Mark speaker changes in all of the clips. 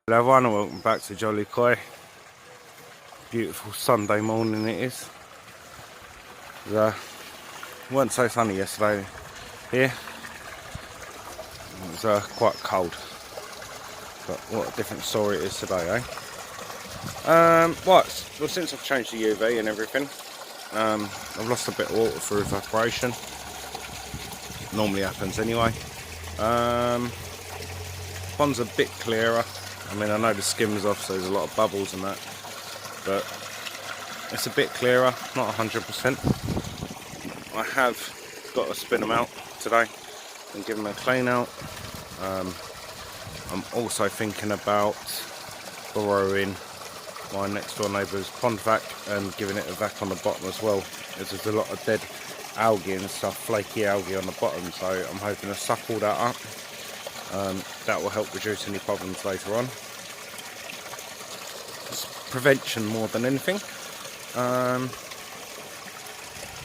Speaker 1: Hello everyone and welcome back to Jolly Koi. Beautiful Sunday morning it is. It wasn't so sunny yesterday here. It was quite cold. But what a different story it is today, eh? Well, since I've changed the UV and everything, I've lost a bit of water through evaporation. Normally happens anyway. Pond's a bit clearer. I mean, I know the skim's off, so there's a lot of bubbles and that, but it's a bit clearer, not 100%. I have got to spin them out today and give them a clean out. I'm also thinking about borrowing my next door neighbour's pond vac and giving it a vac on the bottom as well, as there's a lot of dead algae and stuff, flaky algae on the bottom, so I'm hoping to suck all that up. That will help reduce any problems later on. It's prevention more than anything. So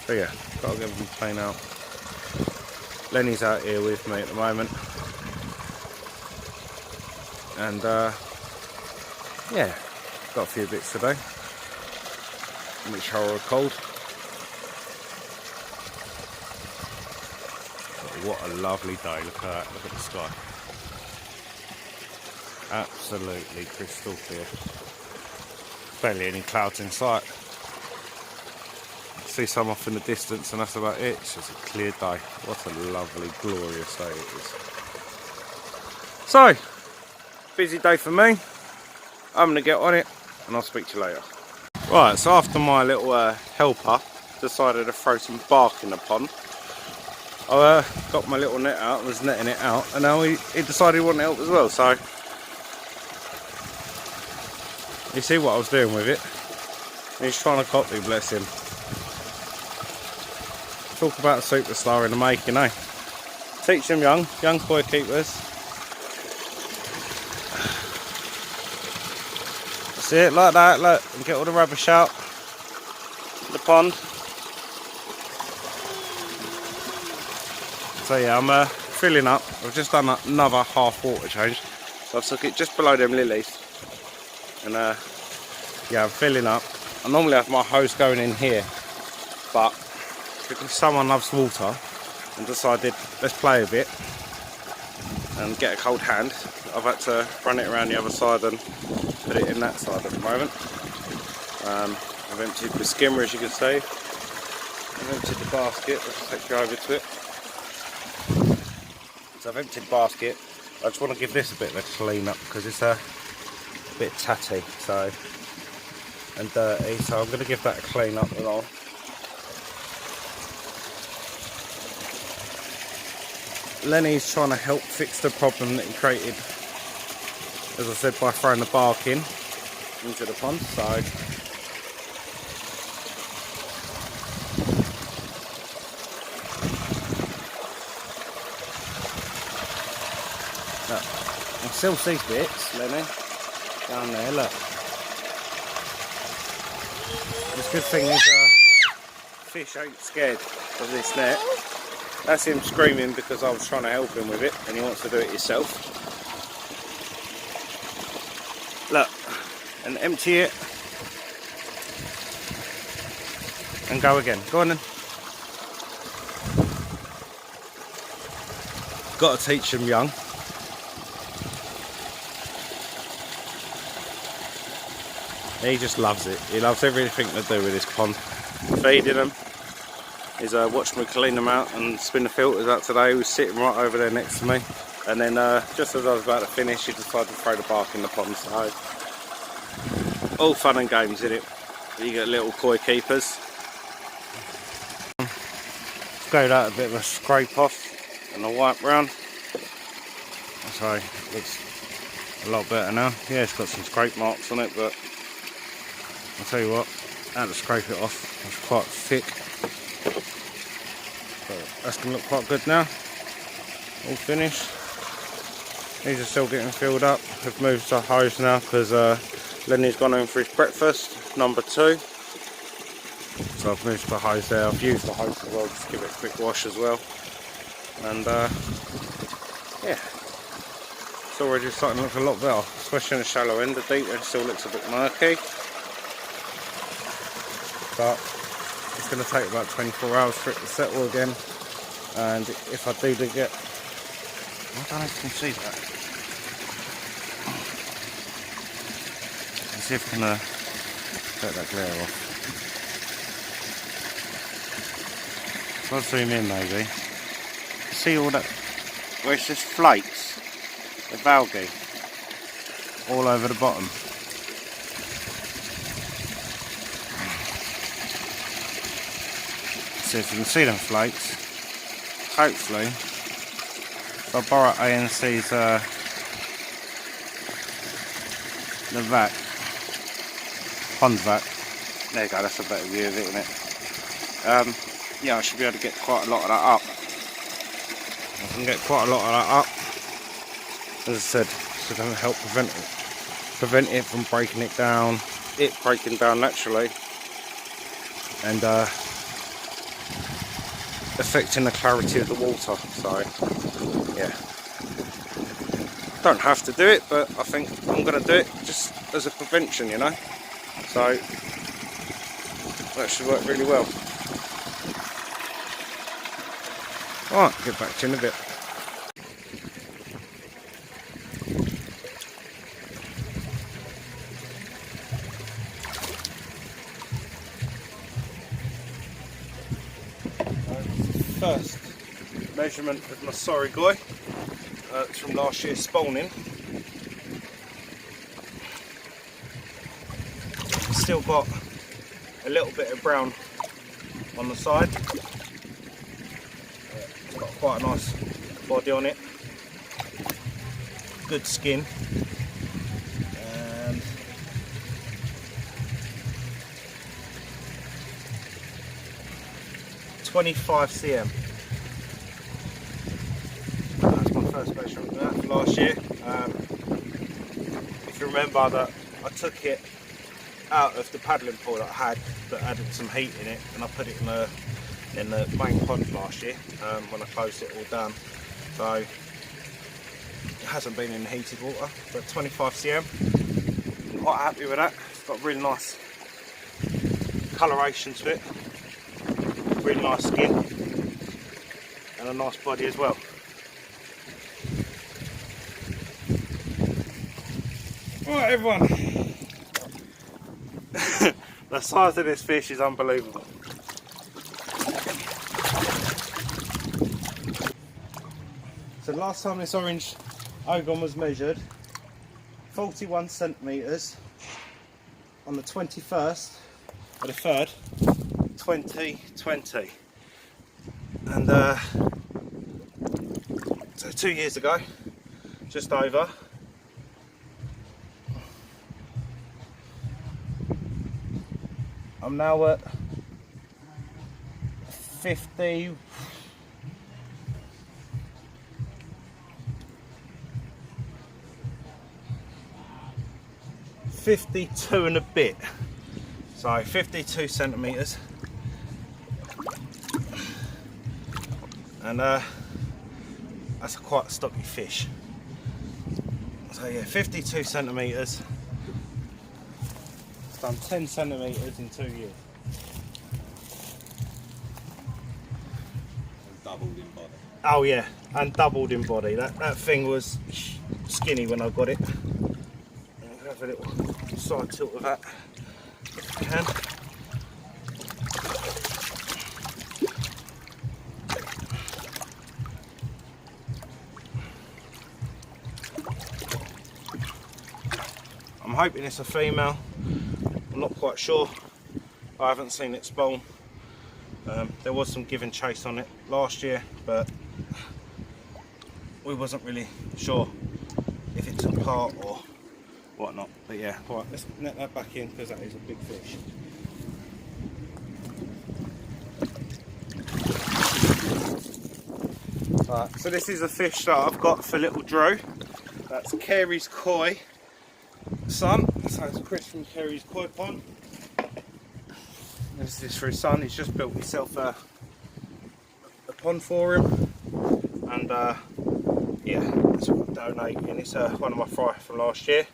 Speaker 1: yeah, gotta give them clean out. Lenny's out here with me at the moment, and yeah, got a few bits today which are cold. What a lovely day, look at that, look at the sky. Absolutely crystal clear. Barely any clouds in sight. See some off in the distance and that's about it. It's just a clear day. What a lovely, glorious day it is. So, busy day for me. I'm going to get on it and I'll speak to you later. Right, so after my little helper decided to throw some bark in the pond, I got my little net out, was netting it out, and now he decided he wanted help as well. So you see what I was doing with it. He's trying to copy, bless him. Talk about a superstar in the making, eh? Teach them young koi keepers. See it like that, look, and get all the rubbish out the pond. So yeah, I'm filling up. I've just done another half water change. So I've took it just below them lilies. And yeah, I'm filling up. I normally have my hose going in here, but because someone loves water and decided let's play a bit and get a cold hand, I've had to run it around the other side and put it in that side at the moment. I've emptied the skimmer, as you can see. I've emptied the basket. Let's take you over to it. So I've emptied the basket. I just want to give this a bit of a clean up because it's a bit tatty and dirty, so I'm going to give that a clean up and all. Lenny's trying to help fix the problem that he created, as I said, by throwing the bark into the pond. So look, I still see bits, Lenny, down there, look. The good thing is Fish ain't scared of this net. That's him screaming because I was trying to help him with it and he wants to do it himself. Look, and empty it and go again. Go on then. Got to teach him young. He just loves it. He loves everything to do with this pond. Feeding them. He's watched me clean them out and spin the filters out today. He was sitting right over there next to me. And then just as I was about to finish, he decided to throw the bark in the pond. So all fun and games in it. You get little koi keepers. Gave that a bit of a scrape off and a wipe round. So it looks a lot better now. Yeah, it's got some scrape marks on it, but I'll tell you what, I had to scrape it off. It's quite thick. So that's going to look quite good now. All finished. These are still getting filled up. We've moved to hose now because Lenny's gone home for his breakfast, number 2. So I've moved to hose there. I've used the hose as well, just give it a quick wash as well. And yeah, It's already starting to look a lot better, especially in the shallow end. The deep end still looks a bit murky, but it's going to take about 24 hours for it to settle again. And if I do get, I don't know if you can see that. Let's see if I can get that glare off. If I zoom in maybe, see all that, where it's just flakes, the algae, all over the bottom. See if you can see them flakes. Hopefully, if I borrow ANC's the vac, pond vac. There you go, that's a better view of it, isn't it? Yeah, I should be able to get quite a lot of that up. I can get quite a lot of that up. As I said, it's going to help prevent it from breaking it down, it breaking down naturally, and affecting the clarity of the water. So yeah, don't have to do it, but I think I'm going to do it just as a prevention, you know. So that should work really well. Alright, get back to you in a bit. First measurement of my sorry guy. It's from last year's spawning. Still got a little bit of brown on the side. It's got quite a nice body on it. Good skin. And 25 cm. That's my first measurement of that for last year. If you remember that I took it out of the paddling pool that I had that added some heat in it, and I put it in the main pond last year when I closed it all down. So it hasn't been in heated water, but 25 cm. I'm quite happy with that. It's got really nice coloration to it. Really nice skin and a nice body as well. Right everyone, the size of this fish is unbelievable. So last time this orange ogon was measured, 41 centimetres on the 21st of the 3rd 2020, and so 2 years ago, just over. I'm now at 52 and a bit, so 52 centimetres. And that's a quite stocky fish. So yeah, 52 centimetres. It's done 10 centimetres in 2 years.
Speaker 2: And doubled in body.
Speaker 1: Oh yeah, and doubled in body. That thing was skinny when I got it. I'll have a little side tilt of that if I can. I'm hoping it's a female. I'm not quite sure. I haven't seen it spawn. There was some give and chase on it last year, but we wasn't really sure if it took part or whatnot. But yeah, right, let's net that back in because that is a big fish. Right, so this is a fish that I've got for little Drew. That's Carey's Koi son. So it's Chris from Carey's Koi Pond. This is for his son. He's just built himself a pond for him, and yeah, that's what I'm donating. It's one of my fry from last year,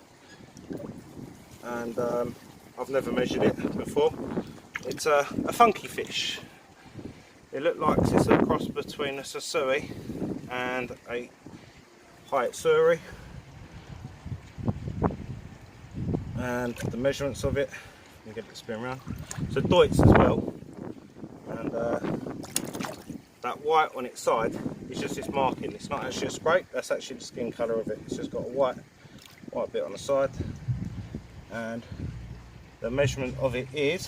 Speaker 1: and I've never measured it before. It's a funky fish. It looks like it's a cross between a Sasui and a Haitsuri, and the measurements of it, let me get it to spin around. So Deutz as well, and that white on its side is just its marking. It's not actually a scrape, that's actually the skin colour of it. It's just got a white bit on the side, and the measurement of it is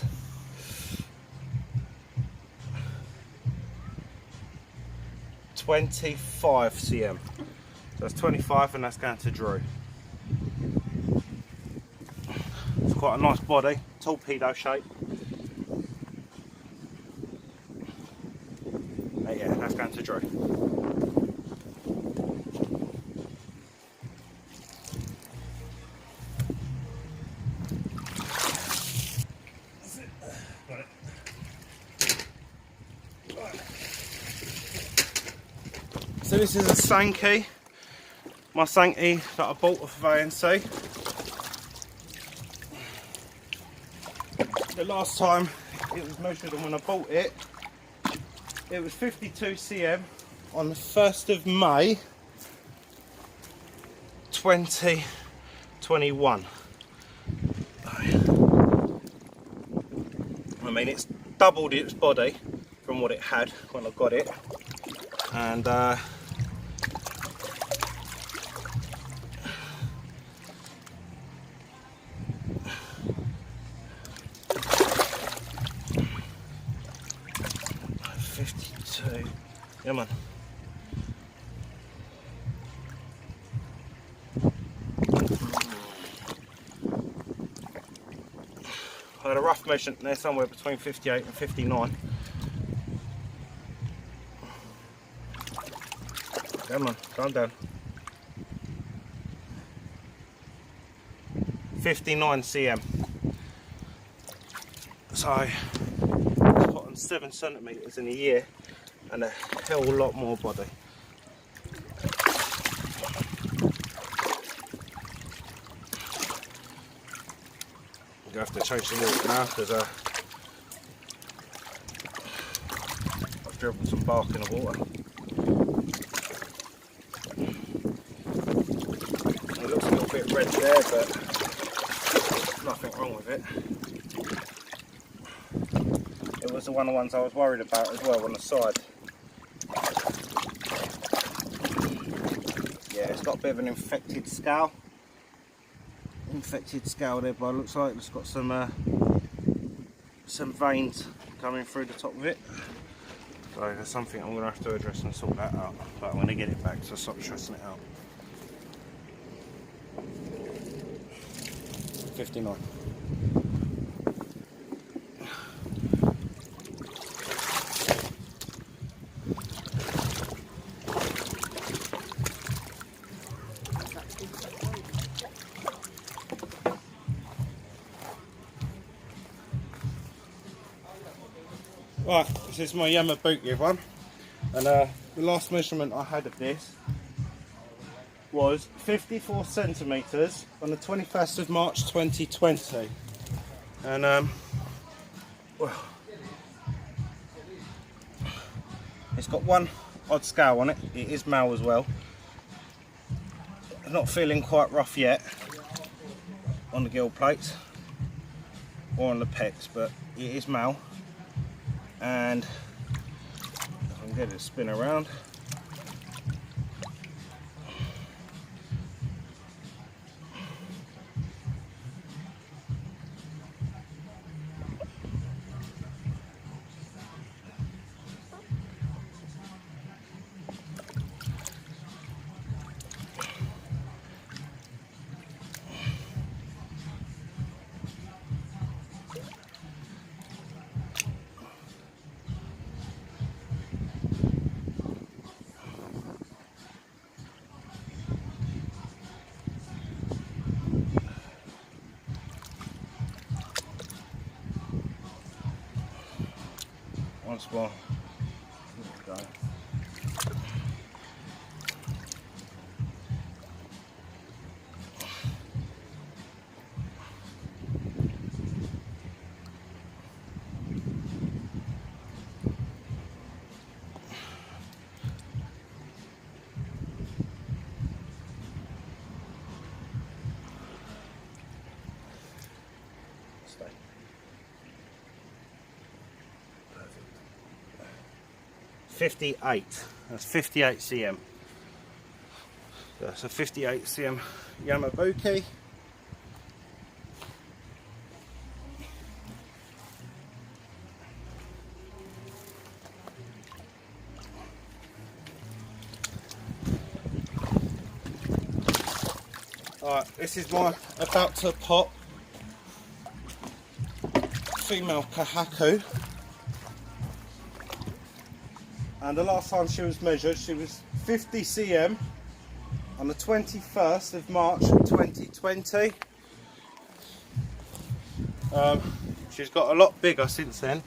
Speaker 1: 25 cm. So that's 25, and that's going to Drew. It's quite a nice body, torpedo shape. But yeah, that's going to Drew. So this is a Sankey, my Sankey that I bought off of ANC. The last time it was measured, and when I bought it, it was 52 cm on the 1st of May 2021. I mean, it's doubled its body from what it had when I got it, and 52. Yeah, man. I had a rough measurement there, somewhere between 58 and 59. Come on, calm down. 59 cm. So I've put on 7 centimetres in a year, and a hell lot more body. I'm going to have to change the water now, because I've dribbled some bark in the water. It looks a little bit red there, but there's nothing wrong with it. It was one of the ones I was worried about as well on the side. Yeah, it's got a bit of an infected scale. Infected scale there, but it looks like it's got some veins coming through the top of it. So that's something I'm going to have to address and sort that out. But I'm going to get it back, so stop stressing it out. 59. Right, this is my Yamabuki one, and the last measurement I had of this was 54 centimetres on the 21st of March 2020, and well, it's got one odd scale on it. It is male as well. I'm not feeling quite rough yet on the gill plates or on the pecs, but it is male. And if I can get it to spin around, once more. 58. That's 58 cm. That's a 58 cm Yamabuki. Alright, this is my about to pop female Kahaku. And the last time she was measured, she was 50 cm on the 21st of March 2020. She's got a lot bigger since then.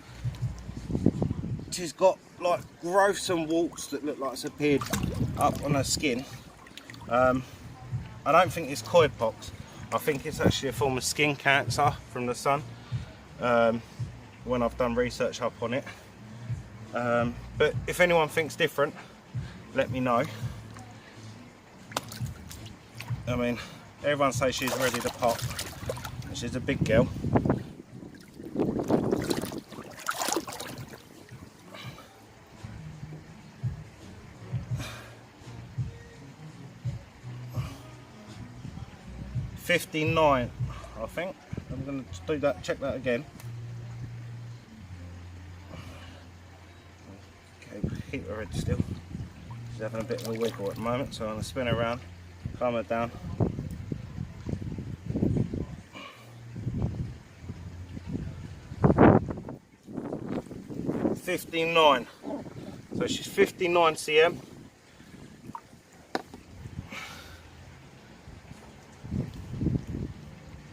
Speaker 1: She's got like growths and warts that look like it's appeared up on her skin. I don't think it's coid pox. I think it's actually a form of skin cancer from the sun, when I've done research up on it. But if anyone thinks different, let me know. I mean, everyone says she's ready to pop. She's a big girl. $59, I think. I'm going to do that, check that again. Okay, keep her head still. She's having a bit of a wiggle at the moment, so I'm going to spin her around, calm her down. $59. So she's 59 cm.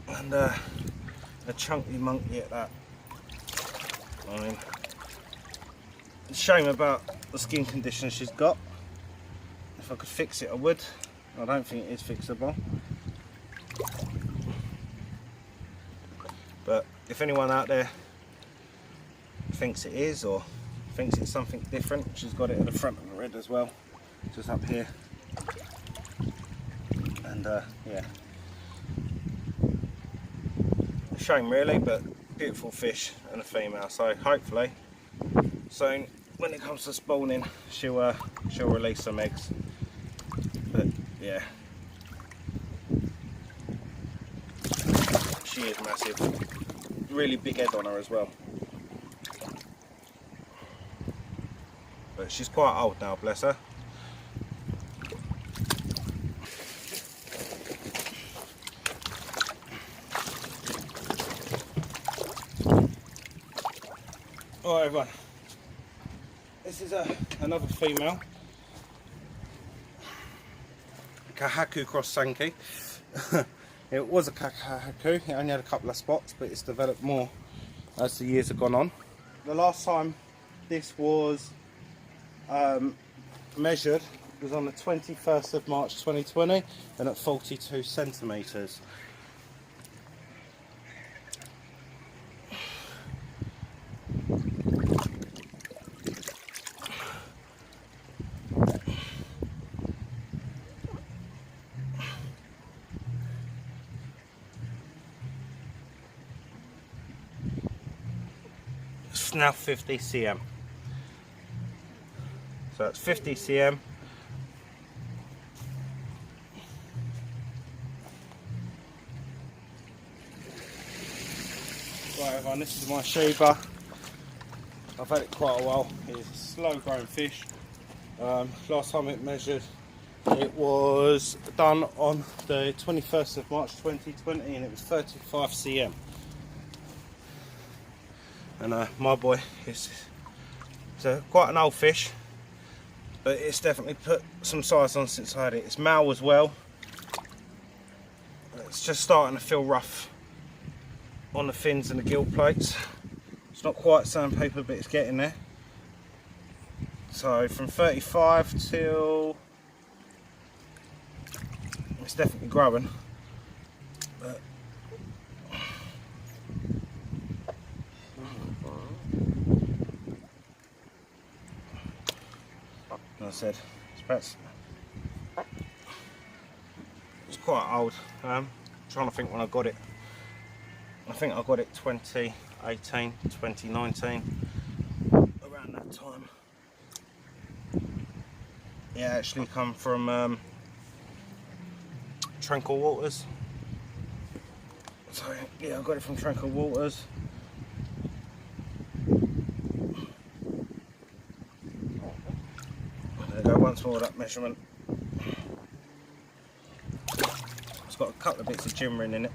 Speaker 1: And a chunky monkey at that. I mean, it's a shame about the skin condition she's got. If I could fix it, I would. I don't think it is fixable. But if anyone out there thinks it is, or thinks it's something different, she's got it at the front of her head as well, just up here. And yeah. Shame really, but beautiful fish and a female, so hopefully soon when it comes to spawning she'll release some eggs. But yeah, she is massive, really big head on her as well, but she's quite old now, bless her. Alright everyone, this is another female Kahaku cross Sankey. It was a Kahaku, it only had a couple of spots, but it's developed more as the years have gone on. The last time this was measured was on the 21st of March 2020 and at 42 centimetres. It's now 50 cm. So it's 50 cm. Right everyone, this is my Sheba. I've had it quite a while. It's a slow growing fish. Last time it measured, it was done on the 21st of March 2020 and it was 35 cm. And my boy, it's quite an old fish, but it's definitely put some size on since I had it. It's male as well. It's just starting to feel rough on the fins and the gill plates. It's not quite sandpaper, but it's getting there. So from 35 till, it's definitely growing. But like I said, it's quite old. I'm trying to think when I got it. I think I got it 2018, 2019, around that time. it actually come from Tranquil Waters. So yeah, I got it from Tranquil Waters. There we go, once more that measurement. It's got a couple of bits of ginrin in it.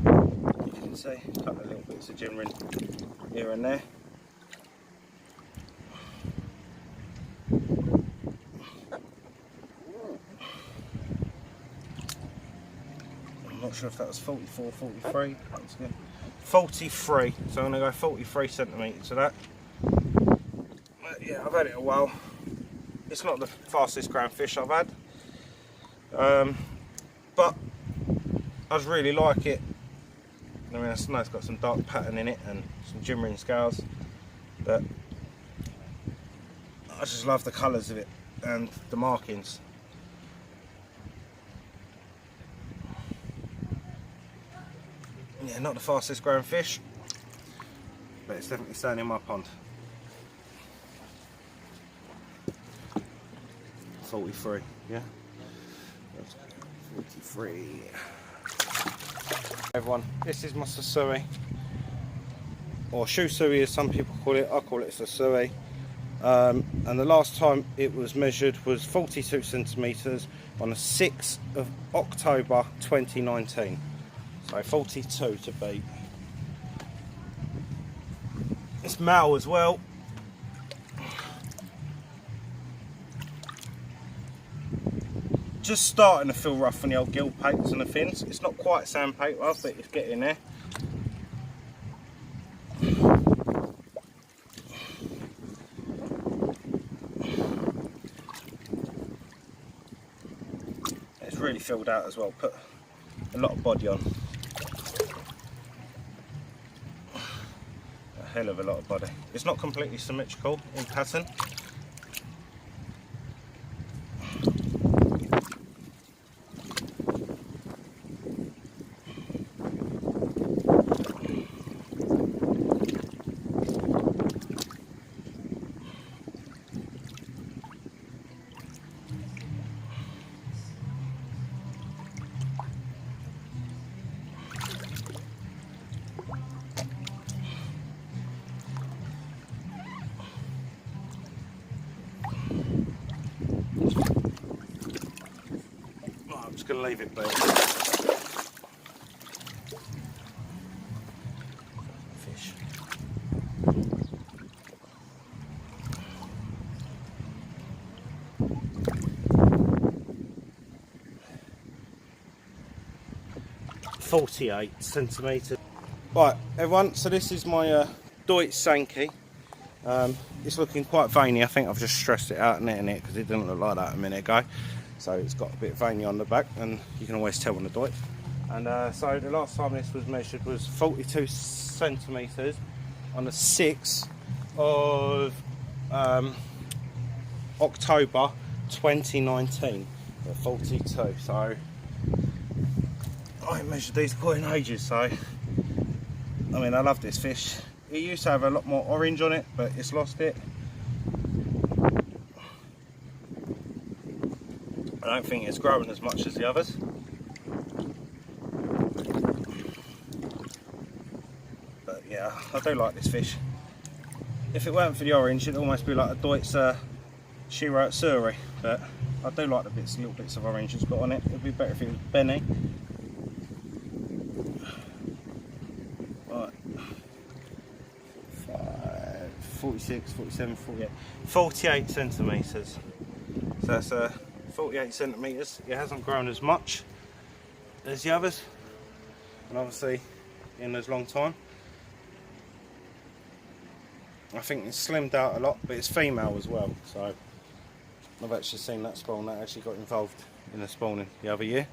Speaker 1: You can see a couple of little bits of ginrin here and there. I'm not sure if that was 44, 43. That's good. 43, so I'm going to go 43 centimetres to that. But yeah, I've had it a while. It's not the fastest ground fish I've had, but I just really like it. I mean, it's nice, got some dark pattern in it and some ginrin scales, but I just love the colours of it and the markings. Yeah, not the fastest growing fish, but it's definitely staying in my pond. 43, yeah? 43. Everyone, this is my Sasui, or Shusui as some people call it. I call it Sasui. And the last time it was measured was 42 centimetres on the 6th of October 2019. So 42 to beat. It's male as well. Just starting to feel rough on the old gill papers and the fins. It's not quite sandpaper, but it's getting there. It's really filled out as well, put a lot of body on. A hell of a lot of body. It's not completely symmetrical in pattern. I'm just going to leave it be. Fish. .48 centimetres. Right, everyone. So this is my Deutsch Sankey. It's looking quite veiny. I think I've just stressed it out and netting it because it didn't look like that a minute ago. So it's got a bit veiny on the back, and you can always tell on the Deutsch. And so the last time this was measured was 42 centimetres on the 6th of October 2019 at 42. So I ain't measured these quite in ages. So I mean, I love this fish. It used to have a lot more orange on it, but it's lost it. I don't think it's growing as much as the others. But yeah, I do like this fish. If it weren't for the orange, it'd almost be like a Deutsch Shiro Suri. But I do like the little bits of orange it's got on it. It'd be better if it was Benny. Right. 46, 47, 48. 48 centimetres. So that's 48 centimetres. It hasn't grown as much as the others, and obviously in as long time. I think it's slimmed out a lot, but it's female as well. So I've actually seen that spawn. That actually got involved in the spawning the other year.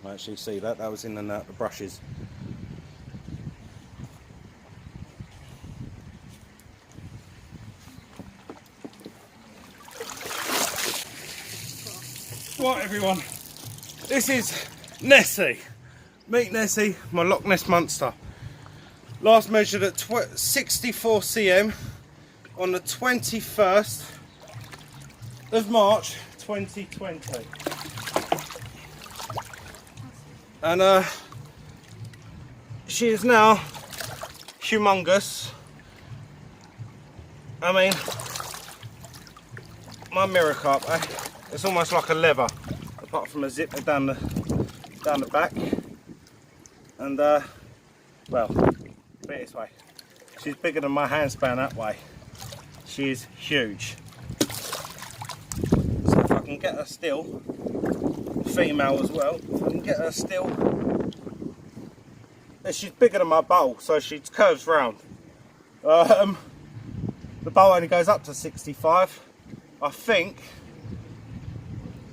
Speaker 1: I actually see that. That was in the brushes. Right, everyone, this is Nessie. Meet Nessie, my Loch Ness monster. Last measured at 64 cm on the 21st of March 2020. And she is now humongous. I mean, my mirror carp, it's almost like a leather, apart from a zipper down the back. And well, put it this way, she's bigger than my handspan that way. She is huge. So if I can get her still, female as well, if I can get her still, she's bigger than my bowl, so she curves round. The bowl only goes up to 65. I think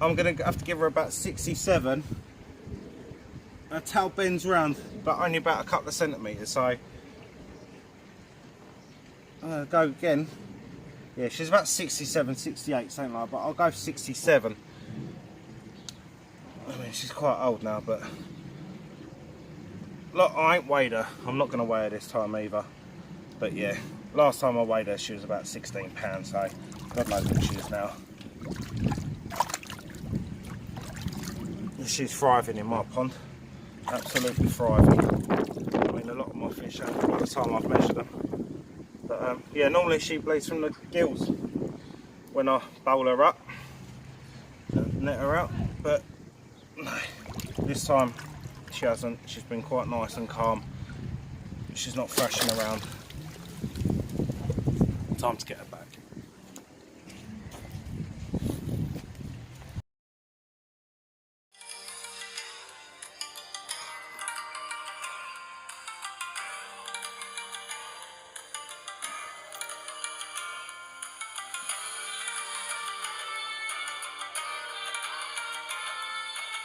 Speaker 1: I'm going to have to give her about 67. Her tail bends round, but only about a couple of centimetres, so I'm going to go again. Yeah, she's about 67, 68, something like that, but I'll go 67. I mean, she's quite old now, but look, I ain't weighed her. I'm not going to weigh her this time either. But yeah, last time I weighed her, she was about 16 pounds, so God knows what she is now. She's thriving in my pond. Absolutely thriving. I mean, a lot of my fish have by the time I've measured them. But yeah, normally she bleeds from the gills when I bowl her up and net her out. But no, this time she hasn't. She's been quite nice and calm. She's not thrashing around. Time to get her